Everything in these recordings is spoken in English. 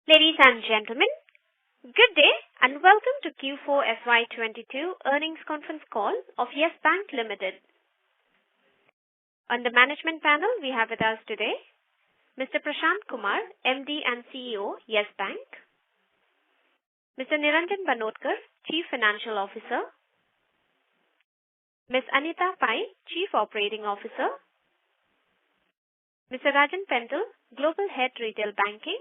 Ladies and gentlemen, good day and welcome to Q4 FY22 earnings conference call of Yesbank Limited. On the management panel, we have with us today Mr. Prashant Kumar, MD and CEO, Yesbank, Mr. Niranjan Banodkar, Chief Financial Officer, Ms. Anita Pai, Chief Operating Officer, Mr. Rajan Pental, Global Head Retail Banking,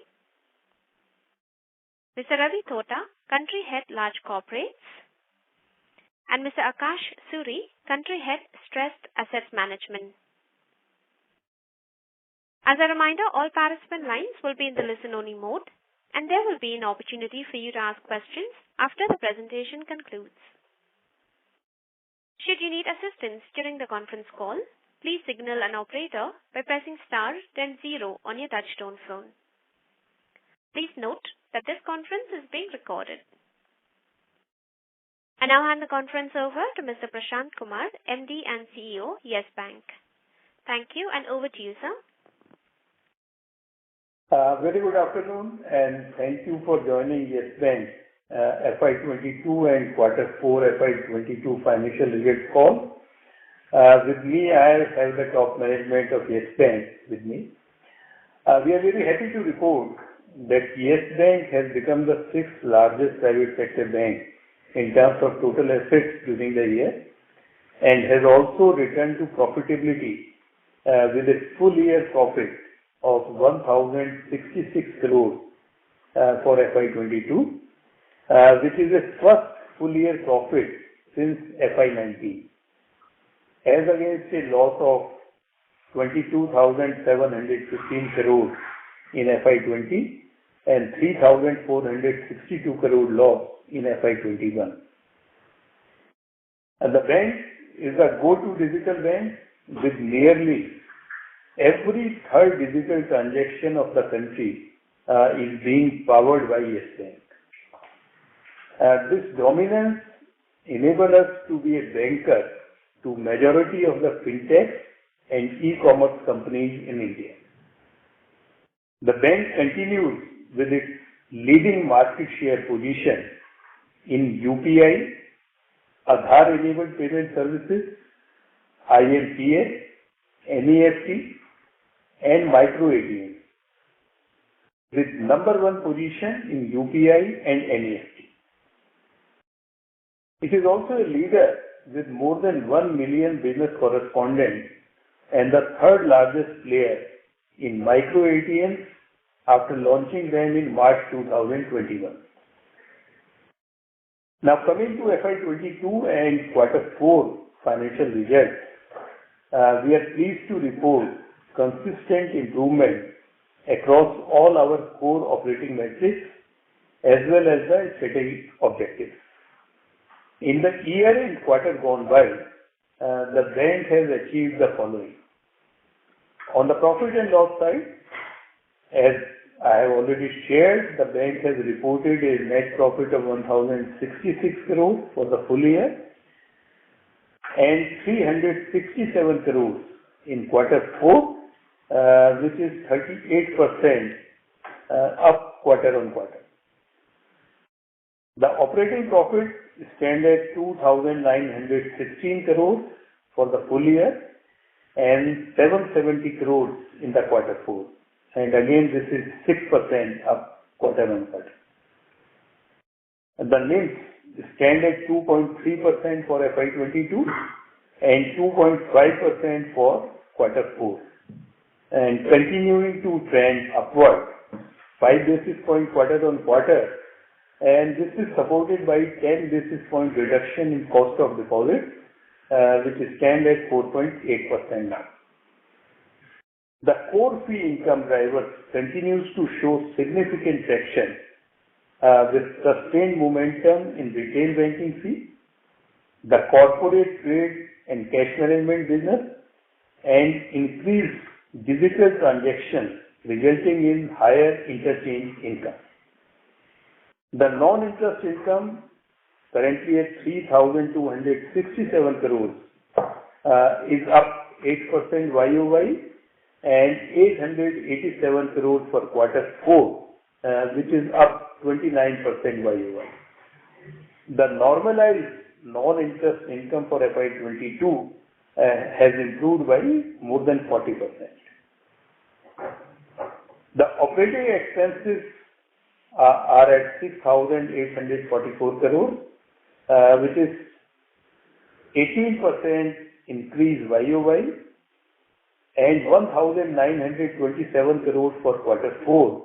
Mr. Ravi Thota, Country Head Large Corporates, and Mr. Akash Suri, Country Head Stressed Assets Management. As a reminder, all participant lines will be in the listen-only mode, and there will be an opportunity for you to ask questions after the presentation concludes. Should you need assistance during the conference call, please signal an operator by pressing star then 0 on your touchtone phone. Please note that this conference is being recorded. I now hand the conference over to Mr. Prashant Kumar, MD and CEO, Yesbank. Thank you, and over to you, sir. Very good afternoon, and thank you for joining Yesbank FY22 and Quarter 4 FY22 financial results call. With me, I have the top management of Yesbank with me. We are very happy to report that Yesbank has become the 6th largest private sector bank in terms of total assets during the year and has also returned to profitability with a full year profit of 1,066 crores for FY22, which is a first full year profit since FY19, as against a loss of 22,715 crores in FY20 and 3,462 crore loss in FY21. And the bank is a go-to digital bank with nearly every third digital transaction of the country is being powered by Yesbank. This dominance enables us to be a banker to majority of the fintech and e-commerce companies in India. The bank continues with its leading market share position in UPI, Aadhaar-enabled payment services, IMPS, NEFT, and micro ATM, with number 1 position in UPI and NEFT. It is also a leader with more than 1 million business correspondents and the third largest player in micro ATMs after launching them in March 2021. Now coming to FY22 and Quarter 4 financial results, we are pleased to report consistent improvement across all our core operating metrics as well as the strategic objectives. In the year and quarter gone by, the bank has achieved the following. On the profit and loss side, as I have already shared, the bank has reported a net profit of 1,066 crores for the full year and 367 crores in Quarter 4, which is 38% up quarter on quarter. The operating profit stands at 2,916 crores for the full year and 770 crores in the Quarter 4. And again, this is 6% up quarter on quarter. The NIMs stand at 2.3% for FY22 and 2.5% for Quarter 4, and continuing to trend upward 5 basis point quarter on quarter, and this is supported by 10 basis point reduction in cost of deposits, which stands at 4.8% now. The core fee income driver continues to show significant traction with sustained momentum in retail banking fee, the corporate trade and cash management business, and increased digital transactions resulting in higher interchange income. The non-interest income, currently at 3,267 crores, is up 8% YOY and 887 crores for Quarter 4, which is up 29% YOY. The normalized non-interest income for FY22 has improved by more than 40%. The operating expenses are at 6,844 crores, which is 18% increase YOY and 1,927 crores for quarter 4,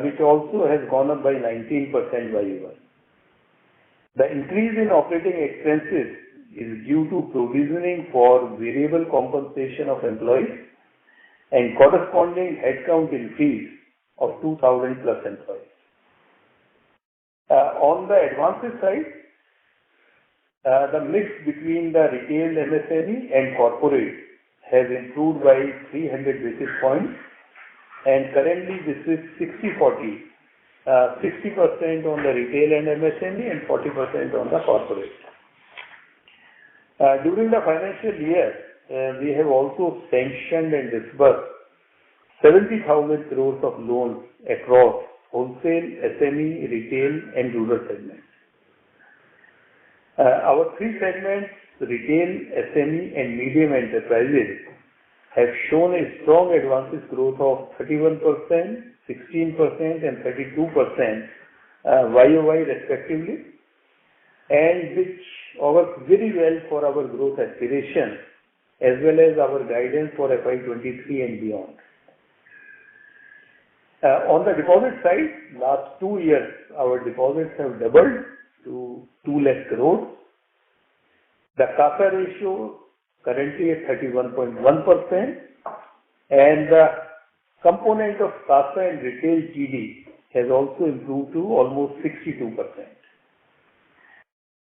which also has gone up by 19% YOY. The increase in operating expenses is due to provisioning for variable compensation of employees and corresponding headcount increase of 2,000 plus employees. On the advances side, the mix between the retail MSME and corporate has improved by 300 basis points, and currently this is 60-40, 60% on the retail and MSME and 40% on the corporate. During the financial year, we have also sanctioned and disbursed 70,000 crores of loans across wholesale, SME, retail and rural segments. Our three segments, retail, SME and medium enterprises, have shown a strong advances growth of 31%, 16% and 32% YOY respectively, and which works very well for our growth aspiration as well as our guidance for FY23 and beyond. On the deposit side, last 2 years, our deposits have doubled to 2 lakh crores. The CASA ratio currently at 31.1%, and the component of CASA and retail TD has also improved to almost 62%.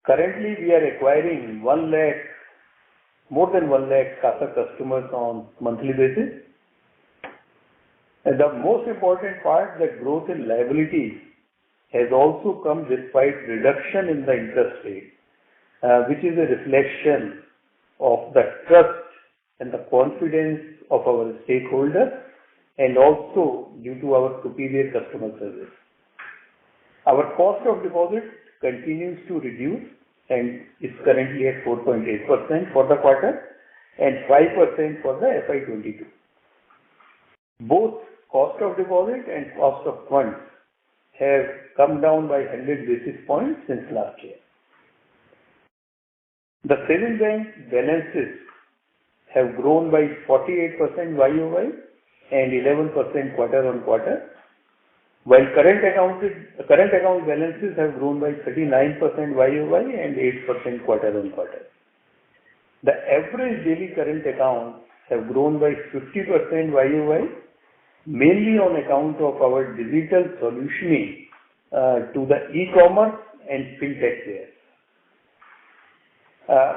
Currently, we are acquiring more than 1 lakh CASA customers on monthly basis. And the most important part, that growth in liabilities has also come despite reduction in the interest rate, which is a reflection of the trust and the confidence of our stakeholders and also due to our superior customer service. Our cost of deposits continues to reduce and is currently at 4.8% for the quarter and 5% for the FY22. Both cost of deposit and cost of funds have come down by 100 basis points since last year. The savings bank balances have grown by 48% YOY and 11% quarter on quarter, while current account balances have grown by 39% YOY and 8% quarter on quarter. The average daily current accounts have grown by 50% YOY, mainly on account of our digital solutioning to the e-commerce and fintech players.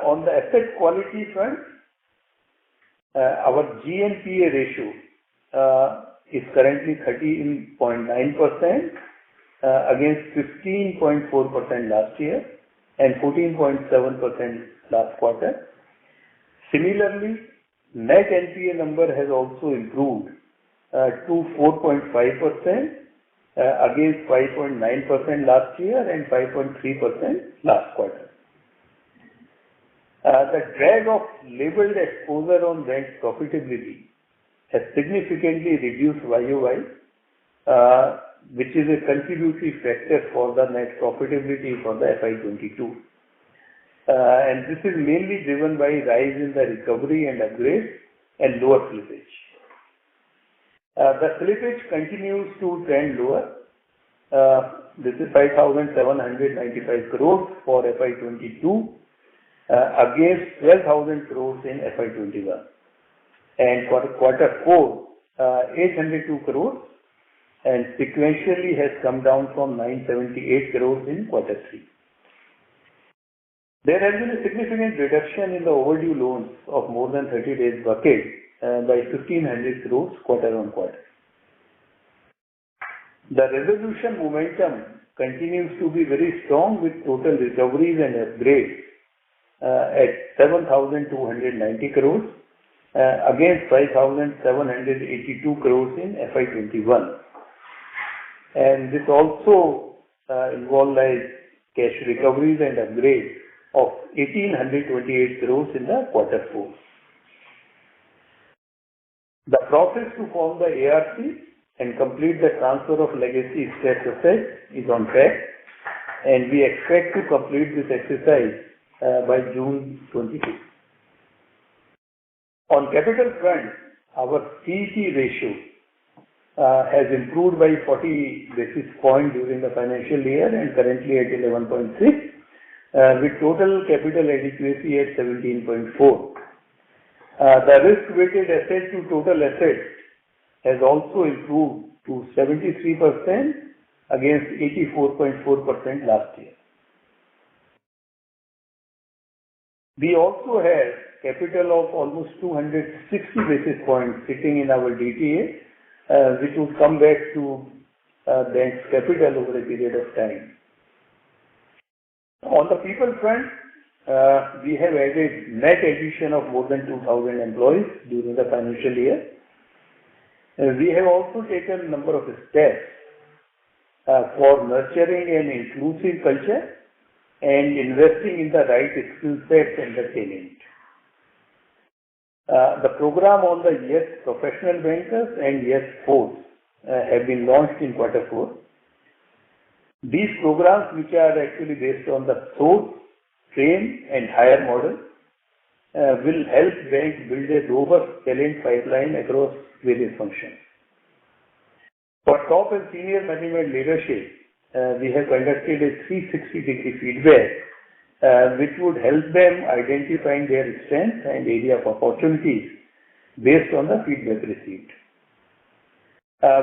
On the asset quality front, our GNPA ratio is currently 13.9% against 15.4% last year and 14.7% last quarter. Similarly, net NPA number has also improved to 4.5% against 5.9% last year and 5.3% last quarter. The drag of labeled exposure on bank's profitability has significantly reduced YOY, which is a contributory factor for the net profitability for the FY22. And this is mainly driven by rise in the recovery and upgrade and lower slippage. The slippage continues to trend lower. This is 5,795 crores for FY22 against 12,000 crores in FY21. And for quarter 4, 802 crores, and sequentially has come down from 978 crores in quarter 3. There has been a significant reduction in the overdue loans of more than 30 days bucket by 1,500 crores quarter on quarter. The resolution momentum continues to be very strong with total recoveries and upgrades at 7,290 crores against 5,782 crores in FY21. And this also involved cash recoveries and upgrades of 1,828 crores in the quarter 4. The process to form the ARC and complete the transfer of legacy stress assets is on track, and we expect to complete this exercise by June 22. On capital front, our CET ratio has improved by 40 basis points during the financial year and currently at 11.6, with total capital adequacy at 17.4. The risk-weighted asset to total assets has also improved to 73% against 84.4% last year. We also have capital of almost 260 basis points sitting in our DTA, which will come back to bank's capital over a period of time. On the people front, we have added net addition of more than 2,000 employees during the financial year. We have also taken a number of steps for nurturing an inclusive culture and investing in the right skill sets and the talent. The program on the Yes Professional Bankers and Yes Force have been launched in quarter 4. These programs, which are actually based on the source, train and hire model, will help banks build a robust talent pipeline across various functions. For top and senior management leadership, we have conducted a 360-degree feedback, which would help them identifying their strengths and area of opportunities based on the feedback received.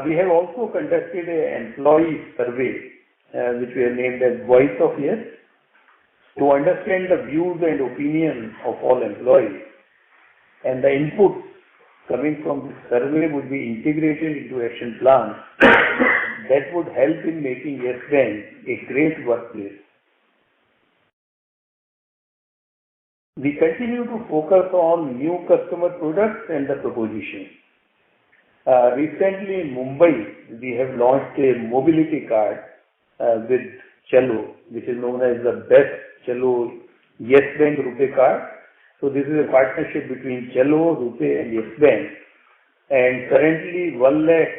We have also conducted an employee survey, which we have named as Voice of Yes, to understand the views and opinions of all employees, and the inputs coming from this survey would be integrated into action plans that would help in making Yes Bank a great workplace. We continue to focus on new customer products and the propositions. Recently in Mumbai, we have launched a mobility card with Chalo, which is known as the best Chalo Yes Bank Rupee card. So this is a partnership between Chalo, Rupee and Yes Bank. And currently 1 lakh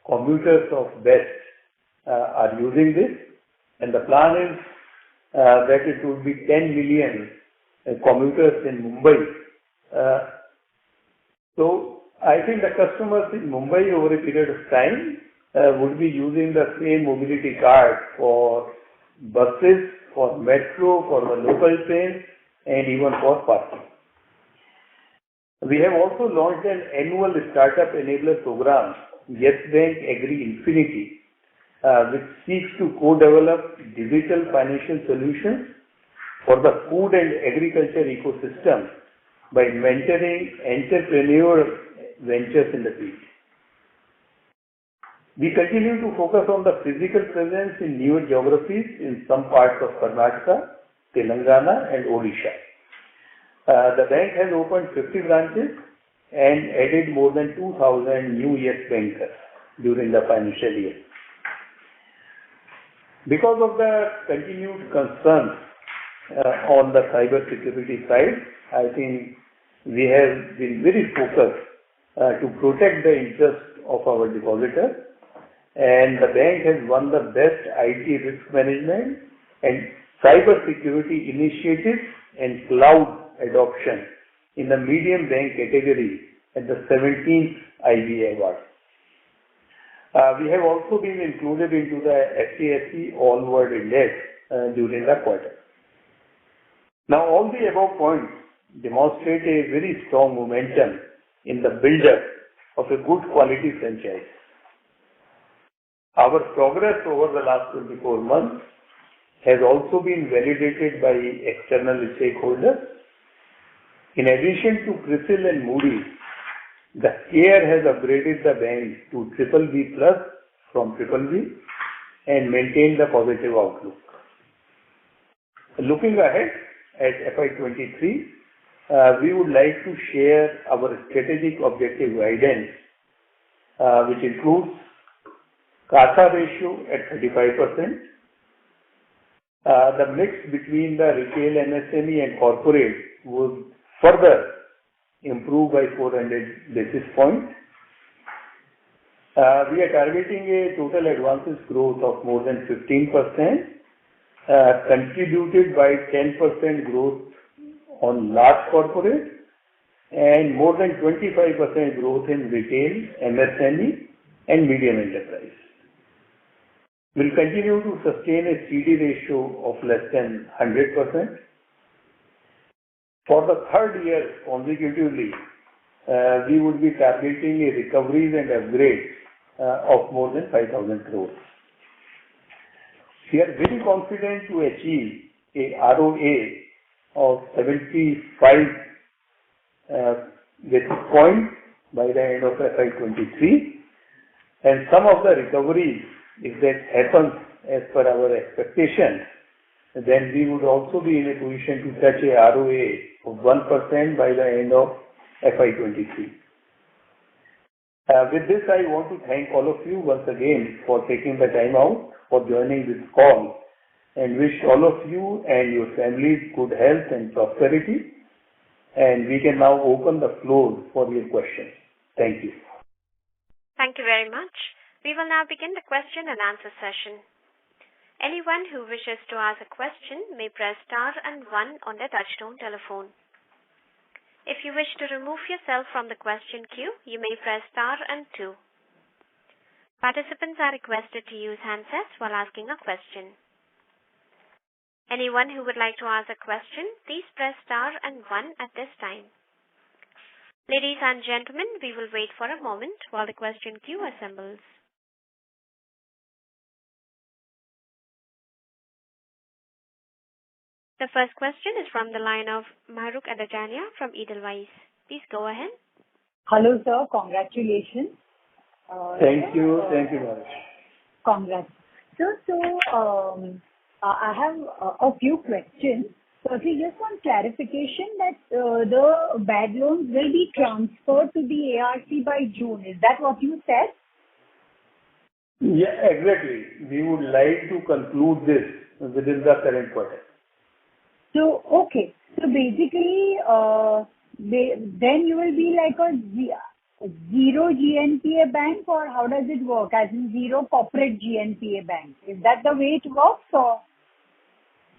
commuters of BEST are using this. And the plan is that it would be 10 million commuters in Mumbai. So I think the customers in Mumbai over a period of time would be using the same mobility card for buses, for metro, for the local trains, and even for parking. We have also launched an annual startup enabler program, Yes Bank Agri Infinity, which seeks to co-develop digital financial solutions for the food and agriculture ecosystem by mentoring entrepreneurial ventures in the field. We continue to focus on the physical presence in newer geographies in some parts of Karnataka, Telangana and Odisha. The bank has opened 50 branches and added more than 2,000 new Yes Bankers during the financial year. Because of the continued concerns on the cyber security side, I think we have been very focused to protect the interests of our depositors. And the bank has won the best IT risk management and cyber security initiatives and cloud adoption in the medium bank category at the 17th IBA Award. We have also been included into the FTSE All World Index during the quarter. Now all the above points demonstrate a very strong momentum in the build-up of a good quality franchise. Our progress over the last 24 months has also been validated by external stakeholders. In addition to CRISIL and Moody's, the CARE has upgraded the bank to BBB+ from BBB and maintained the positive outlook. Looking ahead at FY23, we would like to share our strategic objective guidance, which includes CASA ratio at 35%. The mix between the retail, MSME and corporate would further improve by 400 basis points. We are targeting a total advances growth of more than 15%, contributed by 10% growth on large corporate and more than 25% growth in retail, MSME and medium enterprise. We'll continue to sustain a CD ratio of less than 100%. For the third year consecutively, we would be targeting a recoveries and upgrades of more than 5,000 crores. We are very confident to achieve a ROA of 75 basis points by the end of FY23, and some of the recoveries, if that happens as per our expectations, then we would also be in a position to touch a ROA of 1% by the end of FY23. With this, I want to thank all of you once again for taking the time out for joining this call, and wish all of you and your families good health and prosperity. And we can now open the floor for your questions. Thank you. Thank you very much. We will now begin the question and answer session. Anyone who wishes to ask a question may press star and 1 on their touchtone telephone. If you wish to remove yourself from the question queue, you may press star and 2. Participants are requested to use handsets while asking a question. Anyone who would like to ask a question, please press star and 1 at this time. Ladies and gentlemen, we will wait for a moment while the question queue assembles. The first question is from the line of Mahrukh Adajania from Edelweiss. Please go ahead. Hello, sir. Congratulations. Thank you. Thank you, Mahrukh. Congrats. So, I have a few questions. Firstly, just one clarification that the bad loans will be transferred to the ARC by June. Is that what you said? Yeah, exactly. We would like to conclude this within the current quarter. So, okay. So basically, then you will be like a zero GNPA bank, or how does it work? As in zero corporate GNPA bank. Is that the way it works, or?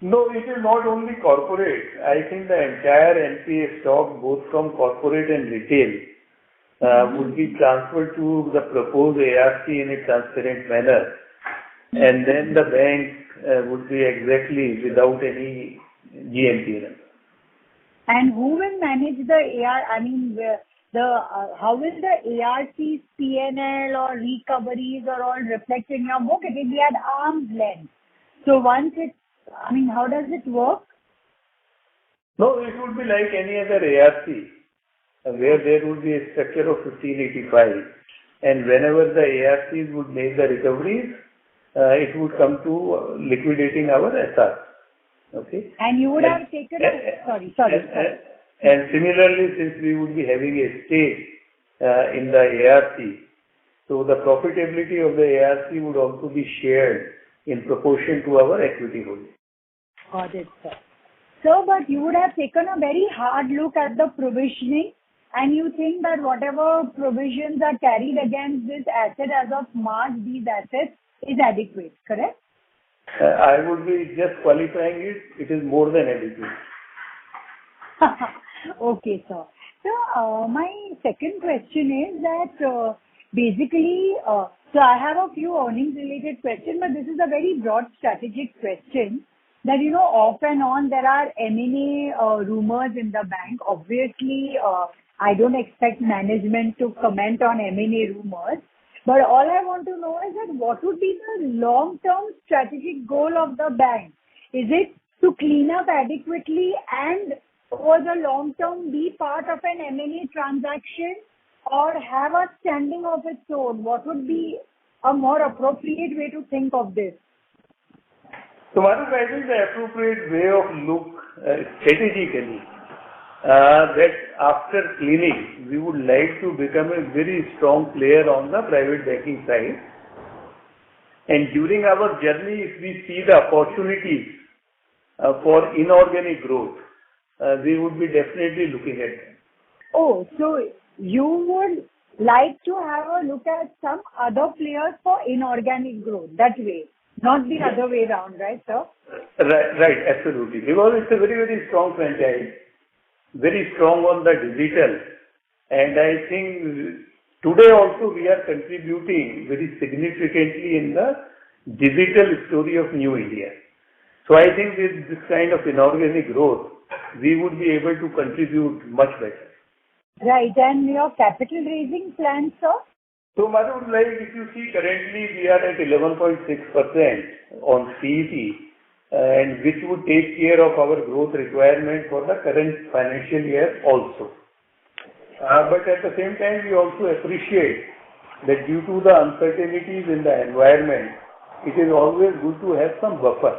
No, it is not only corporate. I think the entire NPA stock, both from corporate and retail, would be transferred to the proposed ARC in a transparent manner. And then the bank would be exactly without any GNPA number. And who will manage the AR? I mean, how will the ARC's P&L or recoveries or all reflect in your book? It will be at arm's length. So once it, I mean, how does it work? No, it would be like any other ARC, where there would be a structure of 1585. And whenever the ARCs would make the recoveries, it would come to liquidating our SR. Okay. And you would have taken sorry. And similarly, since we would be having a stake in the ARC, so the profitability of the ARC would also be shared in proportion to our equity holding. Got it, sir. So, but you would have taken a very hard look at the provisioning, and you think that whatever provisions are carried against this asset as of March, these assets is adequate, correct? I would be just qualifying it. It is more than adequate. Okay, sir. So, my second question is that basically, so I have a few earnings related questions, but this is a very broad strategic question that, you know, off and on there are M&A rumors in the bank. Obviously, I don't expect management to comment on M&A rumors. But all I want to know is that what would be the long-term strategic goal of the bank? Is it to clean up adequately and over the long term be part of an M&A transaction, or have a standing of its own? What would be a more appropriate way to think of this? So, Mahrukh, I think the appropriate way of look strategically that after cleaning, we would like to become a very strong player on the private banking side. And during our journey, if we see the opportunities for inorganic growth, we would be definitely looking at them. Oh, so you would like to have a look at some other players for inorganic growth, that way, not the other way around, right, sir? Right, absolutely. Because it's a very, very strong franchise, very strong on the digital. And I think today also we are contributing very significantly in the digital story of New India. So I think with this kind of inorganic growth, we would be able to contribute much better. Right, and your capital raising plans, sir? So, Madhu, like if you see currently we are at 11.6% on CET, and which would take care of our growth requirement for the current financial year also. But at the same time, we also appreciate that due to the uncertainties in the environment, it is always good to have some buffer.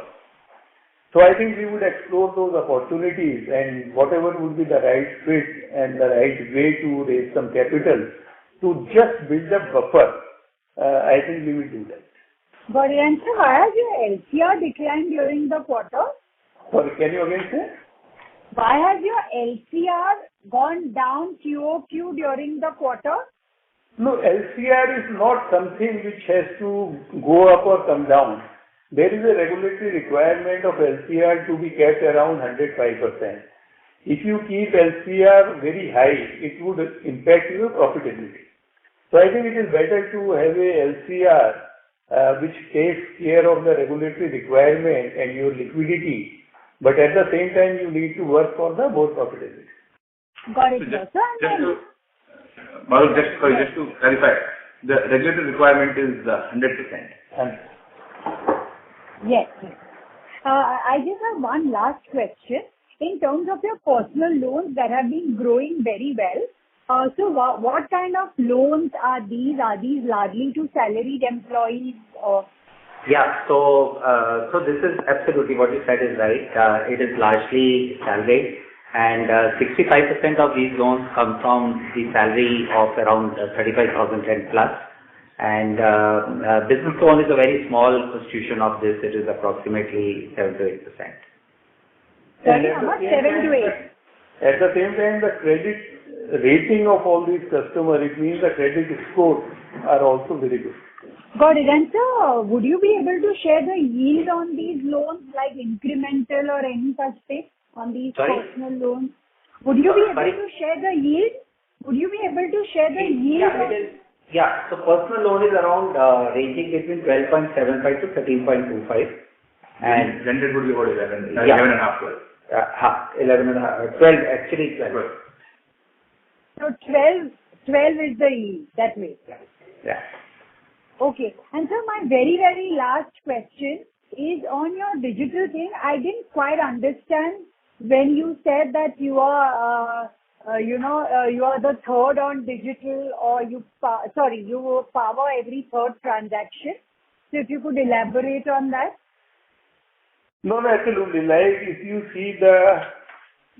So I think we would explore those opportunities, and whatever would be the right fit and the right way to raise some capital to just build a buffer, I think we will do that. Got it. And sir, why has your LCR declined during the quarter? Sorry, can you again say? Why has your LCR gone down QOQ during the quarter? No, LCR is not something which has to go up or come down. There is a regulatory requirement of LCR to be kept around 105%. If you keep LCR very high, it would impact your profitability. So I think it is better to have a LCR which takes care of the regulatory requirement and your liquidity, but at the same time you need to work for the more profitability. Got it, sir. Just to clarify, the regulatory requirement is 100%. Yes. I just have one last question. In terms of your personal loans that have been growing very well, so what kind of loans are these? Are these largely to salaried employees or? Yeah, so this is absolutely what you said is right. It is largely salaried, and 65% of these loans come from the salary of around 35,000 plus. And business loan is a very small constitution of this. It is approximately 7 to 8%. Sorry, how much? 7 to 8? At the same time, the credit rating of all these customers, it means the credit scores are also very good. Got it. And sir, would you be able to share the yield on these loans, like incremental or any such thing on these personal loans? Would you be able to share the yield? Would you be able to share the yield? Yeah, so personal loan is around ranging between 12.75 to 13.25. And blended would be about 11, yeah. 11 and a half, 12. 11 and a half, 12, actually 12. So 12 is the yield, that way. Yeah. Okay. And sir, my very, very last question is on your digital thing. I didn't quite understand when you said that you are, you are the third on digital, or you power every third transaction. So if you could elaborate on that. No, absolutely. Like if you see the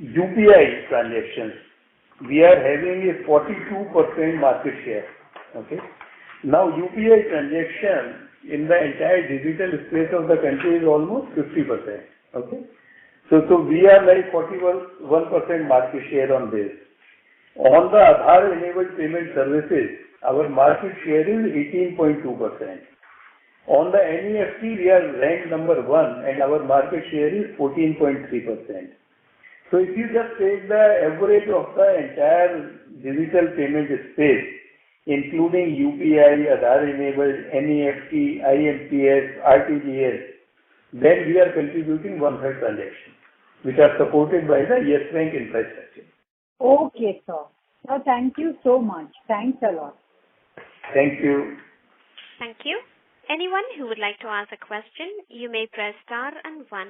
UPI transactions, we are having a 42% market share. Okay. Now UPI transaction in the entire digital space of the country is almost 50%. Okay. So we are like 41% market share on this. On the Aadhaar enabled payment services, our market share is 18.2%. On the NEFT, we are ranked number 1 and our market share is 14.3%. So if you just take the average of the entire digital payment space, including UPI, Aadhaar enabled, NEFT, IMPS, RTGS, then we are contributing 1/3 transactions, which are supported by the yesbank infrastructure. Okay, sir. So thank you so much. Thanks a lot. Thank you. Thank you. Anyone who would like to ask a question, you may press star and 1.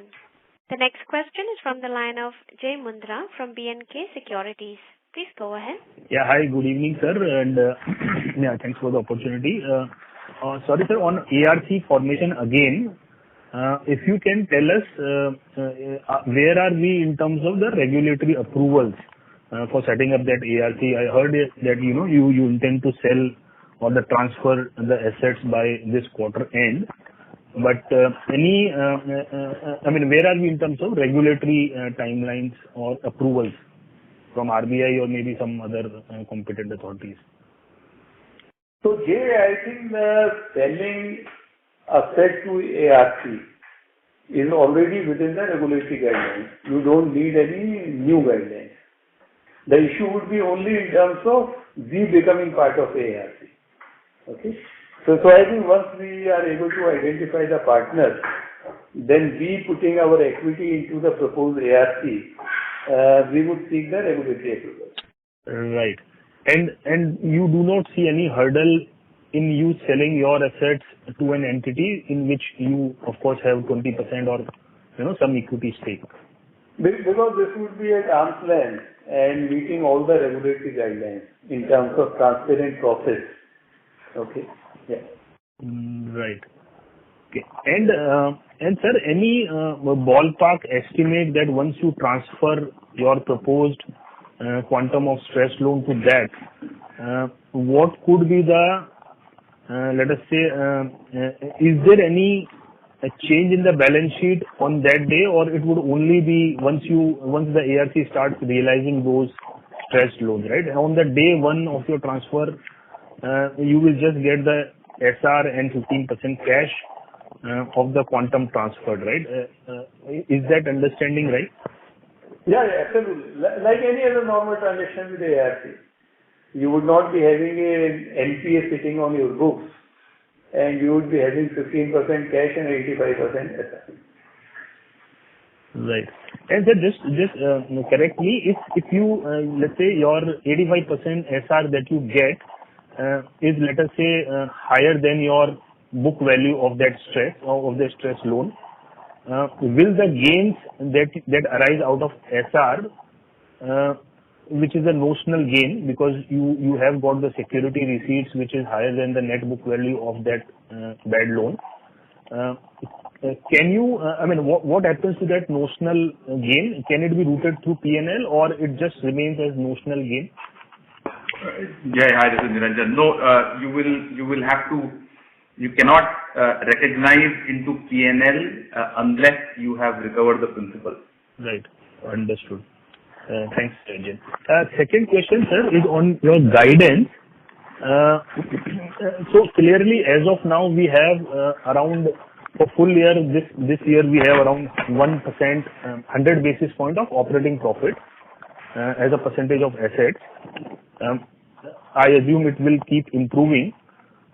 The next question is from the line of Jay Mundra from B&K Securities. Please go ahead. Yeah, hi, good evening, sir, and yeah, thanks for the opportunity. Sorry, sir, on ARC formation again, if you can tell us where are we in terms of the regulatory approvals for setting up that ARC? I heard that you intend to sell or the transfer the assets by this quarter end. But where are we in terms of regulatory timelines or approvals from RBI or maybe some other competent authorities? So, Jay, I think the selling asset to ARC is already within the regulatory guidelines. You don't need any new guidelines. The issue would be only in terms of we becoming part of ARC. Okay. So I think once we are able to identify the partners, then we putting our equity into the proposed ARC, we would seek the regulatory approval. Right. And you do not see any hurdle in you selling your assets to an entity in which you, of course, have 20% or some equity stake. Because this would be at arm's length and meeting all the regulatory guidelines in terms of transparent process. Okay. Yeah. Right. Okay. And sir, any ballpark estimate that once you transfer your proposed quantum of stress loan to that, what could be the, let us say, is there any change in the balance sheet on that day, or it would only be once the ARC starts realizing those stressed loans, right? On the day one of your transfer, you will just get the SR and 15% cash of the quantum transferred, right? Is that understanding right? Yeah, absolutely. Like any other normal transaction with the ARC, you would not be having an NPA sitting on your books, and you would be having 15% cash and 85% SR. Right. And sir, just correct me, if you, let's say your 85% SR that you get is, let us say, higher than your book value of that stress or of the stress loan, will the gains that arise out of SR, which is a notional gain because you have got the security receipts which is higher than the net book value of that bad loan, can you, what happens to that notional gain? Can it be routed through P&L or it just remains as notional gain? Yeah, hi, this is Niranjan. No, you cannot recognize into P&L unless you have recovered the principal. Right, understood. Thanks, Niranjan. Second question, sir, is on your guidance. So clearly, as of now, we have around, for full year, this year we have around 1%, 100 basis point of operating profit as a percentage of assets. I assume it will keep improving,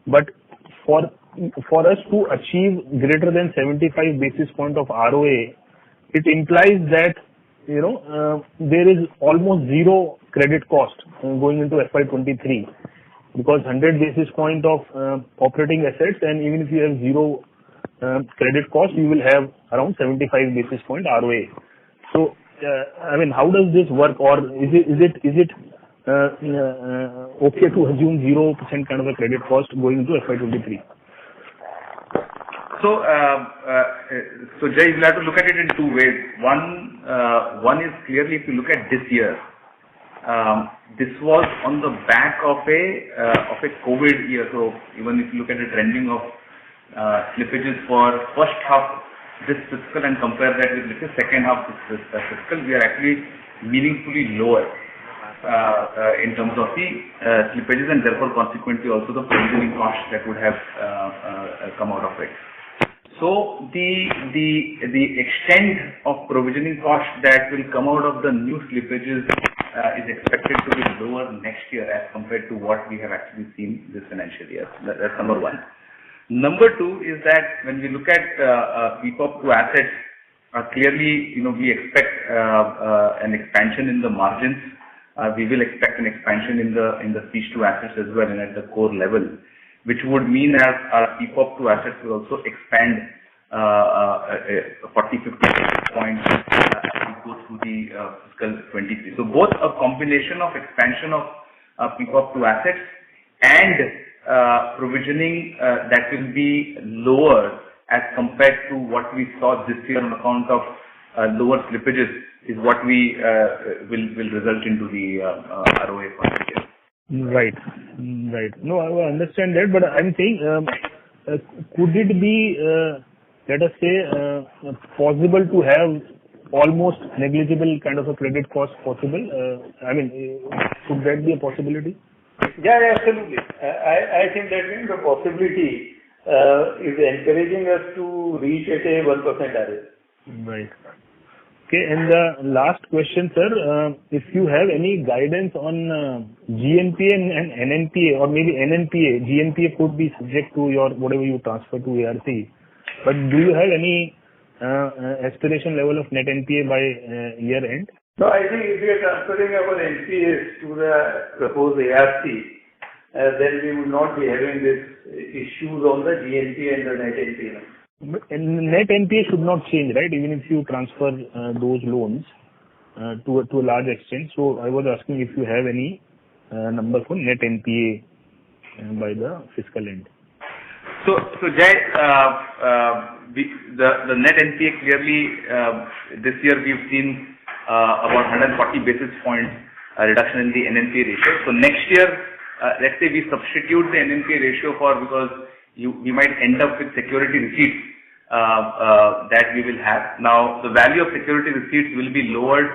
but for us to achieve greater than 75 basis point of ROA, it implies that there is almost zero credit cost going into FY23, because 100 basis point of operating assets, and even if you have zero credit cost, you will have around 75 basis point ROA. So, how does this work, or is it okay to assume 0% kind of a credit cost going into FY23? So, Jay, you have to look at it in two ways. One is clearly, if you look at this year, this was on the back of a COVID year. So even if you look at the trending of slippages for first half this fiscal and compare that with the second half this fiscal, we are actually meaningfully lower in terms of the slippages, and therefore consequently also the provisioning cost that would have come out of it. So the extent of provisioning cost that will come out of the new slippages is expected to be lower next year as compared to what we have actually seen this financial year. That's number one. Number two is that when we look at PPOP to assets, clearly we expect an expansion in the margins. We will expect an expansion in the fees to assets as well and at the core level, which would mean that our PPOP to assets will also expand 40-50 basis points as we go through the fiscal 23. So both a combination of expansion of PPOP to assets and provisioning that will be lower as compared to what we saw this year on account of lower slippages is what we will result into the ROA for this year. Right. No, I understand that, but I'm saying could it be, let us say, possible to have almost negligible kind of a credit cost possible? I mean, could that be a possibility? Yeah, absolutely. I think that kind of possibility is encouraging us to reach at a 1% ROE. Right. Okay, and the last question, sir, if you have any guidance on GNPA and NNPA, or maybe NNPA, GNPA could be subject to your whatever you transfer to ARC, but do you have any aspiration level of net NPA by year end? No, I think if we are transferring our NPAs to the proposed ARC, then we would not be having these issues on the GNPA and the net NPA. And net NPA should not change, right? Even if you transfer those loans to a large extent. So I was asking if you have any number for net NPA by the fiscal end. So Jay, the net NPA clearly this year we've seen about 140 basis points reduction in the NNPA ratio. So next year, let's say we substitute the NNPA ratio for, because we might end up with security receipts that we will have. Now, the value of security receipts will be lowered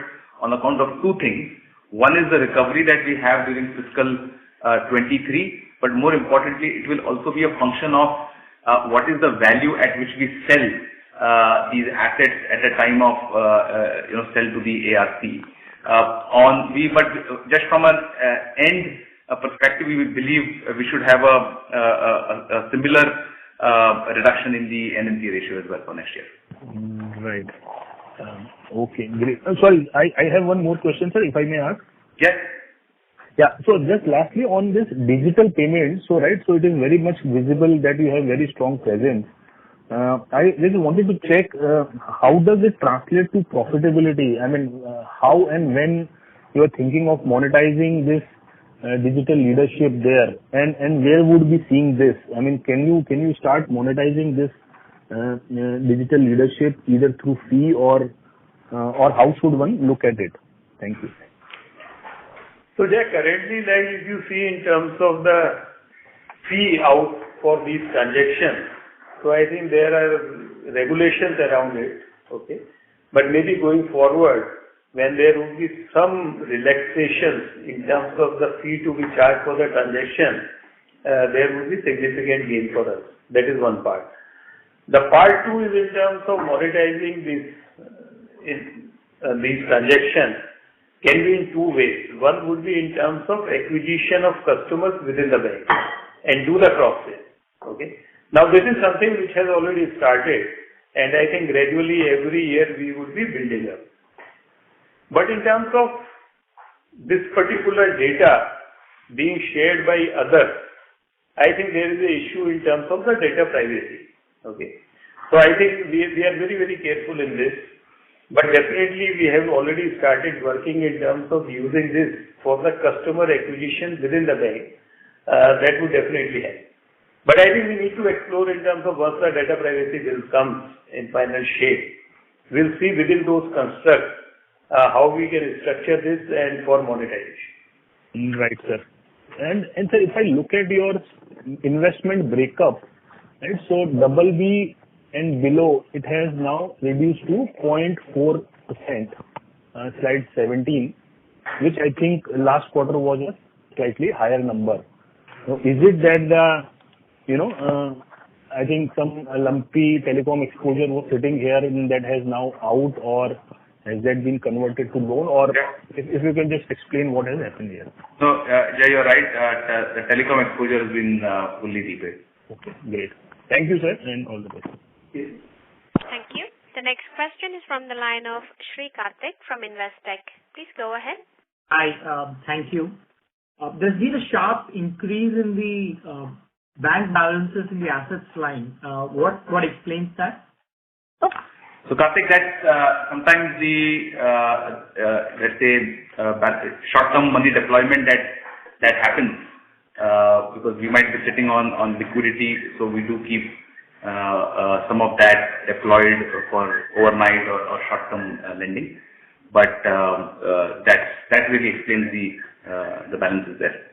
on account of two things. One is the recovery that we have during fiscal 23, but more importantly, it will also be a function of what is the value at which we sell these assets at the time of sell to the ARC. But just from an end perspective, we believe we should have a similar reduction in the NNPA ratio as well for next year. Right. Okay, great. Sorry, I have one more question, sir, if I may ask. Yes. Yeah. So just lastly on this digital payment, so it is very much visible that you have very strong presence. I just wanted to check how does it translate to profitability? I mean, how and when you are thinking of monetizing this digital leadership there, and where would we seeing this? I mean, can you start monetizing this digital leadership either through fee or how should one look at it? Thank you. So Jay, currently, like if you see in terms of the fee out for these transactions, so I think there are regulations around it, okay. But maybe going forward, when there will be some relaxations in terms of the fee to be charged for the transaction, there will be significant gain for us. That is one part. The part two is in terms of monetizing these transactions can be in two ways. One would be in terms of acquisition of customers within the bank and do the cross-sale. Okay. Now this is something which has already started, and I think gradually every year we would be building up. But in terms of this particular data being shared by others, I think there is an issue in terms of the data privacy. Okay. So I think we are very, very careful in this. But definitely we have already started working in terms of using this for the customer acquisition within the bank. That would definitely help. But I think we need to explore in terms of once the data privacy bill comes in final shape. We'll see within those constructs how we can structure this and for monetization. Right, sir. And sir, if I look at your investment breakup, right, so BB and below, it has now reduced to 0.4%, slide 17, which I think last quarter was a slightly higher number. So is it that I think some lumpy telecom exposure was sitting here and that has now out, or has that been converted to loan, or if you can just explain what has happened here? So, Jay, you're right. The telecom exposure has been fully repaid. Okay, great. Thank you, sir, and all the best. Thank you. The next question is from the line of Sri Karthik from Investec. Please go ahead. Hi, thank you. There's been a sharp increase in the bank balances in the assets line. What explains that? So Karthik, that's sometimes the let's say short-term money deployment that happens because we might be sitting on liquidity, so we do keep some of that deployed for overnight or short-term lending. But that really explains the balances there.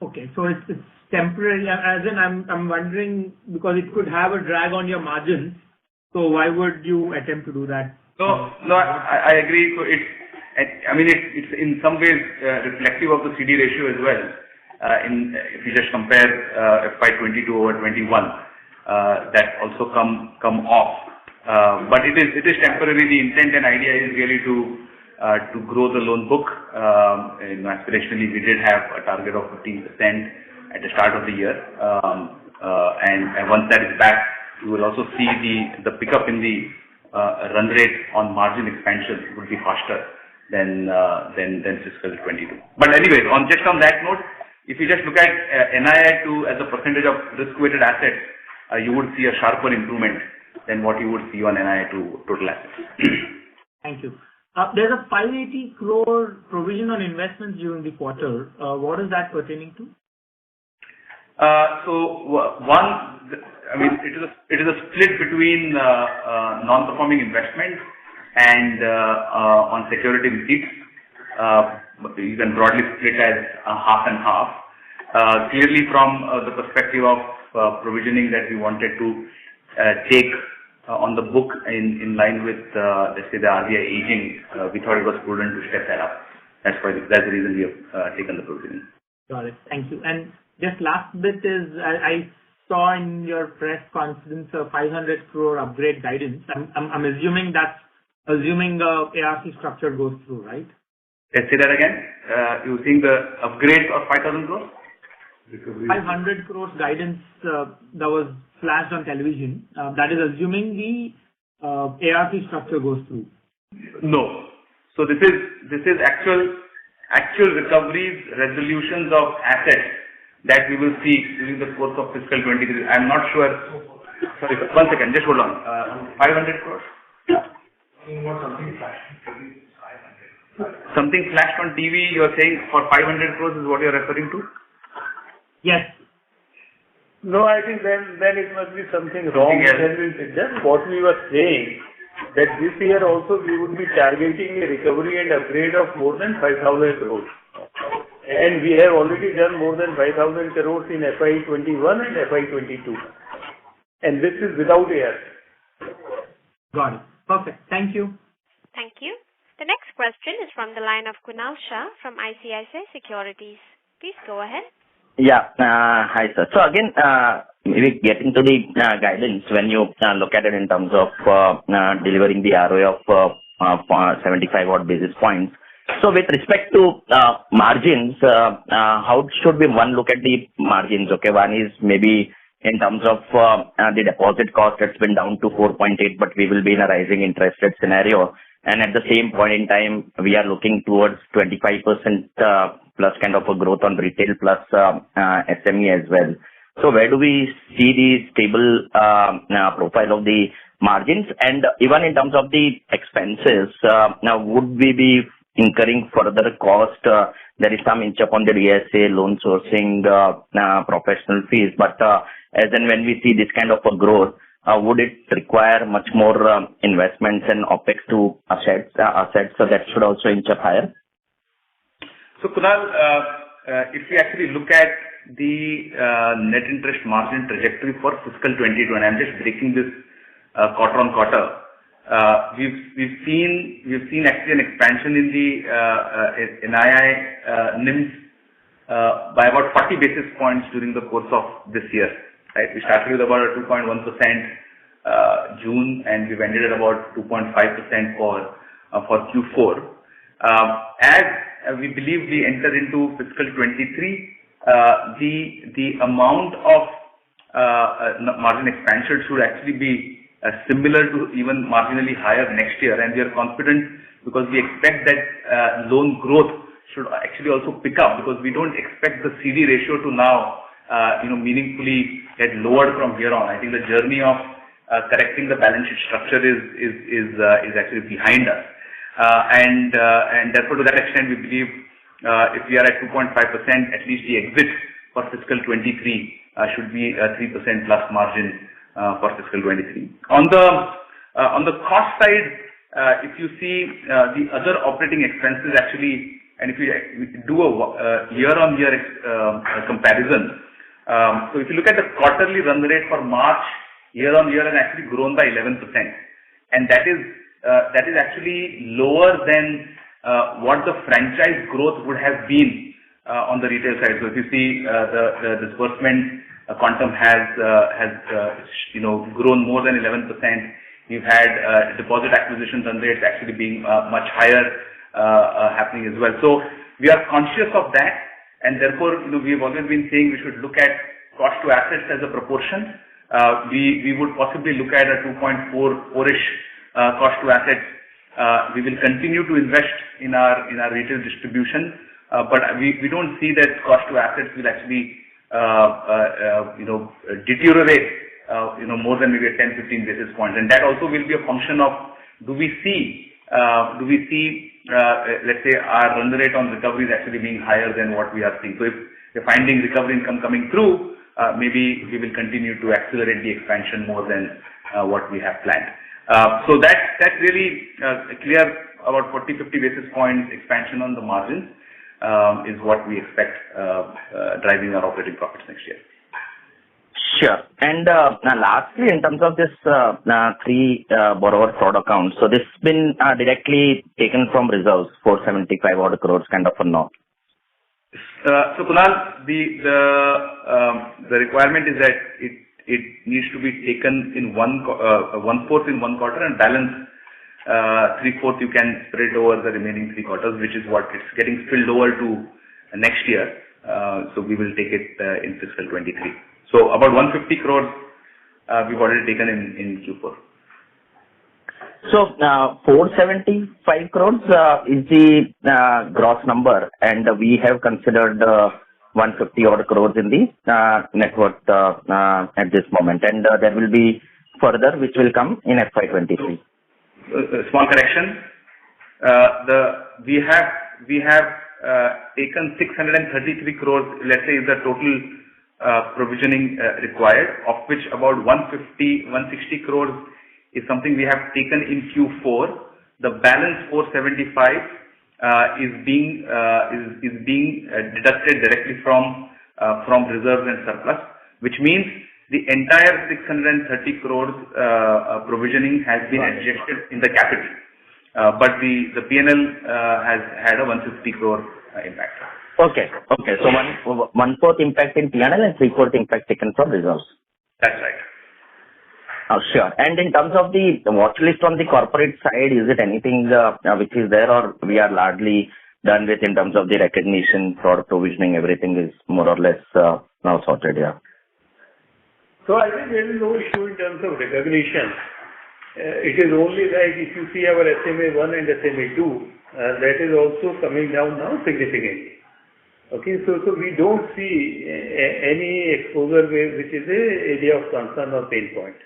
Okay, so it's temporary? As in, I'm wondering because it could have a drag on your margins. So why would you attempt to do that? No, I agree. So it's in some ways reflective of the CD ratio as well. If you just compare FY22 over 21, that also come off. But it is temporary. The intent and idea is really to grow the loan book. Aspirationally, we did have a target of 15% at the start of the year, and once that is back, you will also see the pickup in the run rate on margin expansion would be faster than fiscal 22. But anyways, on that note, if you just look at NII as a percentage of risk-weighted assets, you would see a sharper improvement than what you would see on NII to total assets. Thank you. There's a 580 crore provision on investments during the quarter. What is that pertaining to? It is a split between non-performing investments and on security receipts. You can broadly split as half and half. Clearly, from the perspective of provisioning that we wanted to take on the book in line with, let's say, the RBI aging, we thought it was prudent to step that up. That's the reason we have taken the provisioning. Got it. Thank you. And just last bit is, I saw in your press conference a 500 crore upgrade guidance. I'm assuming that's assuming the ARC structure goes through, right? Let's say that again. You think the upgrade of 5,000 crores? 500 crores guidance that was flashed on television. That is assuming the ARC structure goes through. No. So this is actual recoveries, resolutions of assets that we will see during the course of fiscal 23. I'm not sure. Sorry, one second. Just hold on. 500 crores. Something flashed on TV. You're saying for 500 crores is what you're referring to? Yes. No, I think then it must be something wrong. Just what we were saying, that this year also we would be targeting a recovery and upgrade of more than 5,000 crores. And we have already done more than 5,000 crores in FY21 and FY22. And this is without ARC. Got it. Perfect. Thank you. Thank you. The next question is from the line of Kunal Shah from ICICI Securities. Please go ahead. Yeah. Hi, sir. So again, maybe getting to the guidance, when you look at it in terms of delivering the ROA of 75 odd basis points. So with respect to margins, how should one look at the margins? Okay, one is maybe in terms of the deposit cost, it's been down to 4.8, but we will be in a rising interest rate scenario. And at the same point in time, we are looking towards 25% plus kind of a growth on retail plus SME as well. So where do we see the stable profile of the margins? And even in terms of the expenses, now would we be incurring further cost? There is some inch up on the DSA, loan sourcing, professional fees, but as and when we see this kind of a growth, would it require much more investments and OPEX to assets, so that should also inch up higher? So Kunal, if we actually look at the net interest margin trajectory for fiscal 22, and I'm just breaking this quarter on quarter, we've seen actually an expansion in the NII NIMs by about 40 basis points during the course of this year. Right, we started with about a 2.1% June, and we've ended at about 2.5% for Q4. As we believe we enter into fiscal 23, the amount of margin expansion should actually be similar to even marginally higher next year, and we are confident because we expect that loan growth should actually also pick up, because we don't expect the CD ratio to now meaningfully get lowered from here on. I think the journey of correcting the balance sheet structure is actually behind us, and therefore to that extent we believe if we are at 2.5%, at least the exit for fiscal 23 should be a 3% plus margin for fiscal 23. On the cost side, if you see the other operating expenses actually, and if we do a year-on-year comparison, So if you look at the quarterly run rate for March, year-on-year has actually grown by 11%. And that is actually lower than what the franchise growth would have been on the retail side. So if you see the disbursement quantum has grown more than 11%. We've had deposit acquisition run rates actually being much higher happening as well. So we are conscious of that, and therefore we've always been saying we should look at cost to assets as a proportion. We would possibly look at a 2.4-ish cost to assets. We will continue to invest in our retail distribution, but we don't see that cost to assets will actually deteriorate more than maybe 10-15 basis points, and that also will be a function of do we see let's say our run rate on recovery is actually being higher than what we are seeing. So if we're finding recovery income coming through, maybe we will continue to accelerate the expansion more than what we have planned. So that's really clear. About 40-50 basis points expansion on the margins is what we expect driving our operating profits next year. Sure. And lastly, in terms of this three borrower fraud accounts, so this has been directly taken from reserves, 475 odd crores kind of a norm. So Kunal, the requirement is that it needs to be taken in one-fourth in one quarter, and balance 3/4 you can spread over the remaining 3 quarters, which is what it's getting spilled over to next year. So we will take it in fiscal 23. So about 150 crores we've already taken in Q4. So 475 crores is the gross number, and we have considered 150 odd crores in the net worth at this moment, and there will be further which will come in FY23. Small correction. We have taken 633 crores. Let's say is the total provisioning required, of which about 160 crores is something we have taken in Q4. The balance 475 is being deducted directly from reserves and surplus, which means the entire 630 crores provisioning has been adjusted in the capital, but the P&L has had a 150 crore impact. Okay. So one-fourth impact in P&L and 3/4 impact taken from reserves. That's right. Oh, sure. And in terms of the watch list on the corporate side, is it anything which is there, or we are largely done with in terms of the recognition, fraud provisioning, everything is more or less now sorted, yeah? So I think there is no issue in terms of recognition. It is only like if you see our SMA 1 and SMA 2, that is also coming down now significantly. Okay, so we don't see any exposure which is a area of concern or pain point.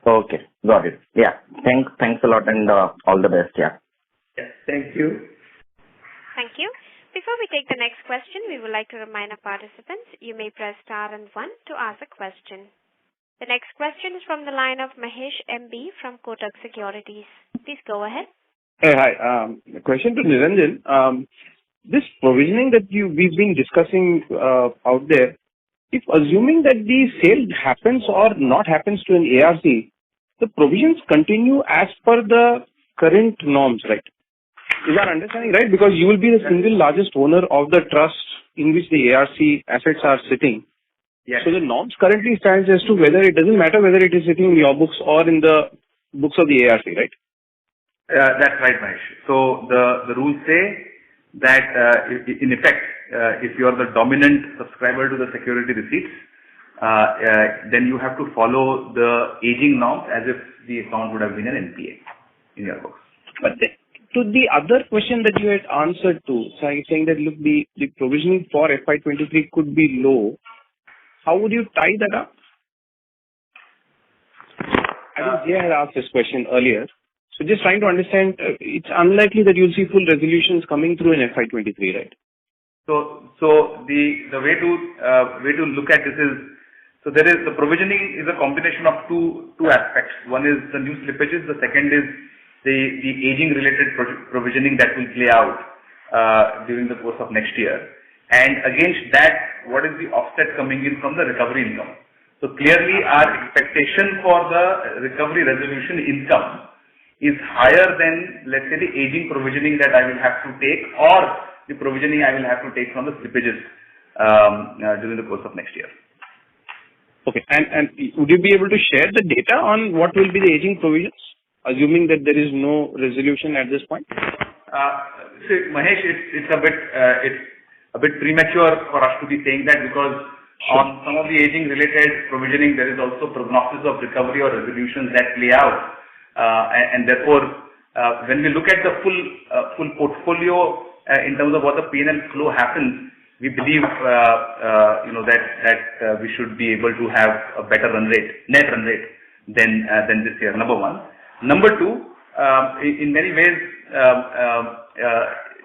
Okay, got it. Yeah, thanks a lot, and all the best. Yeah. Yeah, thank you. Thank you. Before we take the next question, we would like to remind our participants you may press star and 1 to ask a question. The next question is from the line of Mahesh MB from Kotak Securities. Please go ahead. Hey, hi. Question to Niranjan. This provisioning that we've been discussing out there, if assuming that the sale happens or not happens to an ARC, the provisions continue as per the current norms, right? Is that understanding right? Because you will be the single largest owner of the trust in which the ARC assets are sitting. Yes. So the norms currently stands as to whether it doesn't matter whether it is sitting in your books or in the books of the ARC, right? That's right, Mahesh. So the rules say that in effect, if you are the dominant subscriber to the security receipts, then you have to follow the aging norms as if the account would have been an NPA in your books. But to the other question that you had answered to, saying that look, the provisioning for FY23 could be low, how would you tie that up? I think Jay had asked this question earlier. So just trying to understand, it's unlikely that you'll see full resolutions coming through in FY23, right? So the way to look at this is, so there is the provisioning is a combination of two aspects. One is the new slippages. The second is the aging related provisioning that will play out during the course of next year. and against that, what is the offset coming in from the recovery income. So clearly our expectation for the recovery resolution income is higher than, let's say, the aging provisioning that I will have to take, or the provisioning I will have to take from the slippages during the course of next year. Okay. And would you be able to share the data on what will be the aging provisions, assuming that there is no resolution at this point? So Mahesh, it's a bit premature for us to be saying that, because on some of the aging related provisioning, there is also prognosis of recovery or resolutions that play out. And therefore, when we look at the full portfolio in terms of what the P&L flow happens, we believe that we should be able to have a better net run rate than this year. Number one. Number two, in many ways,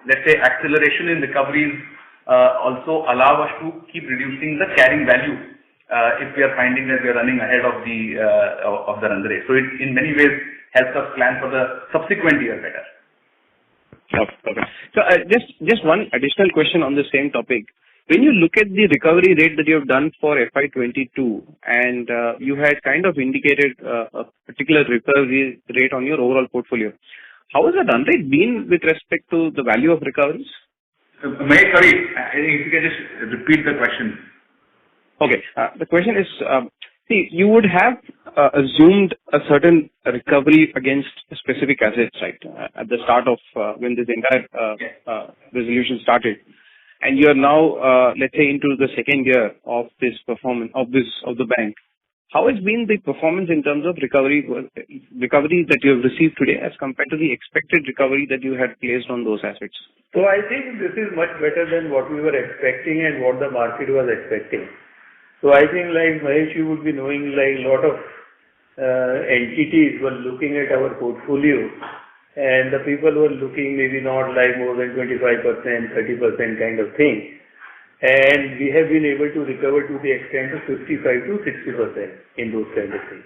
let's say acceleration in recoveries also allow us to keep reducing the carrying value if we are finding that we are running ahead of the run rate. So it in many ways helps us plan for the subsequent year better. Okay. So just one additional question on the same topic. When you look at the recovery rate that you have done for FY22, and you had kind of indicated a particular recovery rate on your overall portfolio, how has the run rate been with respect to the value of recoveries? May, sorry, if you can just repeat the question. Okay. The question is, see, you would have assumed a certain recovery against specific assets, right, at the start of when this entire resolution started, and you are now, let's say, into the second year of this performance of the bank. How has been the performance in terms of recovery that you have received today as compared to the expected recovery that you had placed on those assets? So I think this is much better than what we were expecting and what the market was expecting. So I think, like Mahesh, you would be knowing, like a lot of entities were looking at our portfolio, and the people were looking maybe not like more than 25%, 30% kind of thing. And we have been able to recover to the extent of 55 to 60% in those kind of things.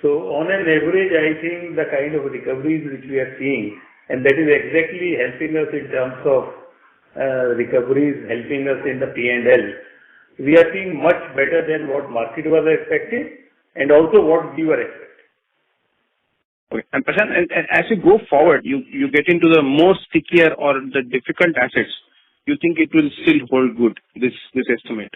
So on an average, I think the kind of recoveries which we are seeing, and that is exactly helping us in terms of recoveries, helping us in the P&L. We are seeing much better than what market was expecting and also what we were expecting. Okay. And Prashant, and as you go forward, you get into the more stickier or the difficult assets, you think it will still hold good, this estimate?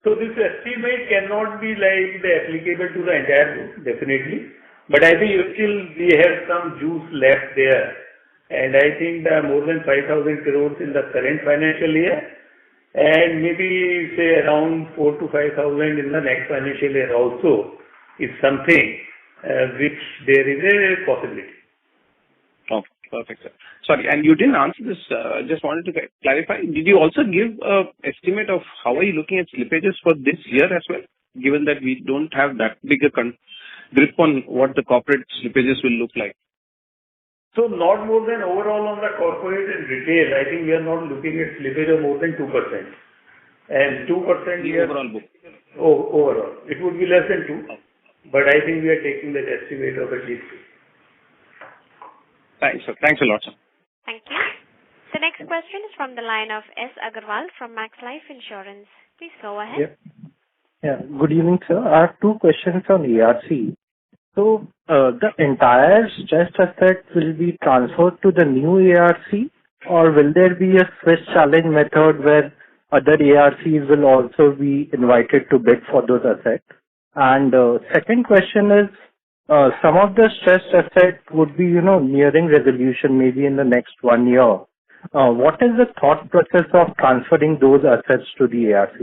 So this estimate cannot be like applicable to the entire book, definitely. But I think still we have some juice left there. And I think there are more than 5,000 crores in the current financial year, and maybe say around 4 to 5,000 in the next financial year also is something which there is a possibility. Oh, perfect, sir. Sorry, and you didn't answer this. Just wanted to clarify. Did you also give an estimate of how are you looking at slippages for this year as well, given that we don't have that big a grip on what the corporate slippages will look like? So not more than overall on the corporate and retail, I think we are not looking at slippage of more than 2%. And 2% the overall book? Overall. It would be less than 2, but I think we are taking that estimate of at least 2. Thanks, sir. Thanks a lot, sir. Thank you. The next question is from the line of S. Agarwal from Max Life Insurance. Please go ahead. Yeah. Good evening, sir. I have two questions on ARC. So, the entire stressed asset will be transferred to the new ARC, or will there be a Swiss challenge method where other ARCs will also be invited to bid for those assets? And second question is, some of the stressed assets would be, nearing resolution maybe in the next 1 year. What is the thought process of transferring those assets to the ARC?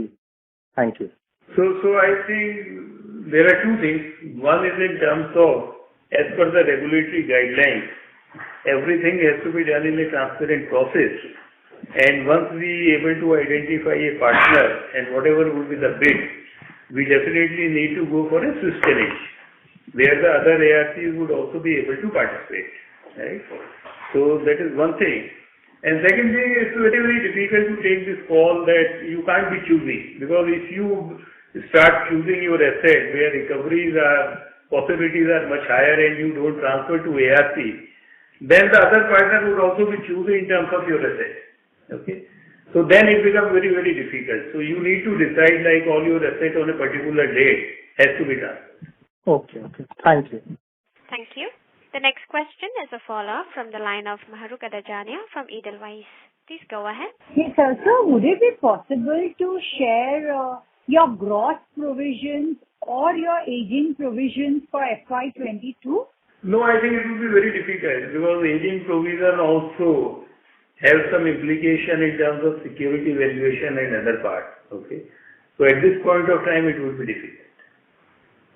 Thank you. So I think there are two things. One is in terms of, as per the regulatory guidelines, everything has to be done in a transparent process. And once we able to identify a partner and whatever would be the bid, we definitely need to go for a Swiss challenge, where the other ARCs would also be able to participate, right? So that is one thing. And second thing, it's very, very difficult to take this call that you can't be choosy, because if you start choosing your asset where possibilities are much higher and you don't transfer to ARC, then the other partner would also be choosy in terms of your asset. Okay. So then it becomes very, very difficult. So you need to decide like all your assets on a particular date has to be done. Okay. Thank you. Thank you. The next question is a follow-up from the line of Mahrukh Adajania from Edelweiss. Please go ahead. Yes, sir. So would it be possible to share your gross provisions or your aging provisions for FY22? No, I think it will be very difficult because aging provision also have some implication in terms of security valuation and other parts. Okay. So at this point of time, it would be difficult.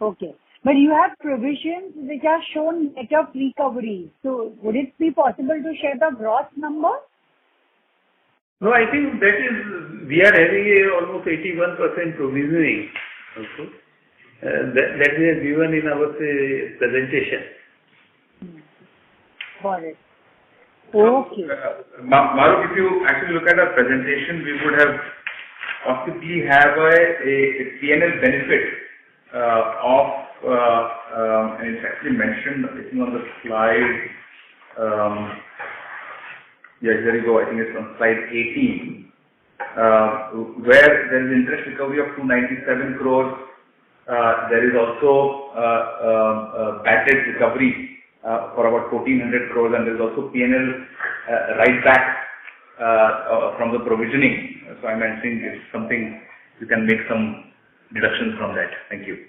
Okay. But you have provisions which are shown net of recovery. So would it be possible to share the gross number? No, I think that is, we are having almost 81% provisioning. Okay. That we have given in our presentation. Got it. Okay. Mahrukh, if you actually look at our presentation, we would have possibly have a P&L benefit of and it's actually mentioned, I think, on the slide. Yes, there you go. I think it's on slide 18, where there is interest recovery of 297 crores. There is also bad debt recovery for about 1,400 crores, and there is also P&L write back from the provisioning. So I'm mentioning it's something you can make some deductions from that. Thank you.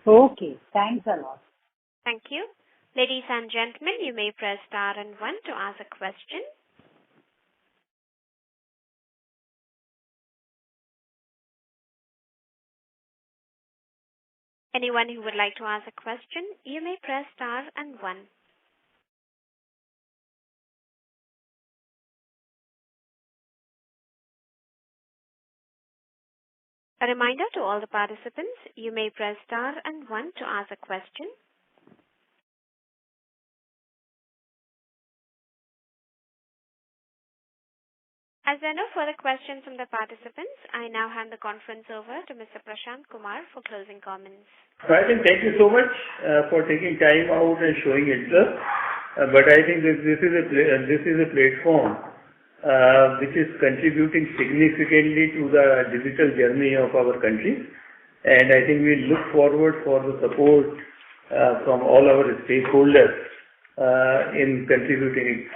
Okay. Thanks a lot. Thank you. Ladies and gentlemen, you may press star and 1 to ask a question. Anyone who would like to ask a question, you may press star and 1. A reminder to all the participants, you may press star and 1 to ask a question. As there are no further questions from the participants, I now hand the conference over to Mr. Prashant Kumar for closing comments. So I think thank you so much for taking time out and showing interest. But I think this is a platform which is contributing significantly to the digital journey of our country. And I think we look forward for the support from all our stakeholders in contributing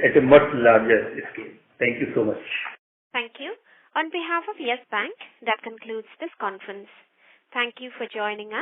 at a much larger scale. Thank you so much. Thank you. On behalf of Yes Bank, that concludes this conference. Thank you for joining us.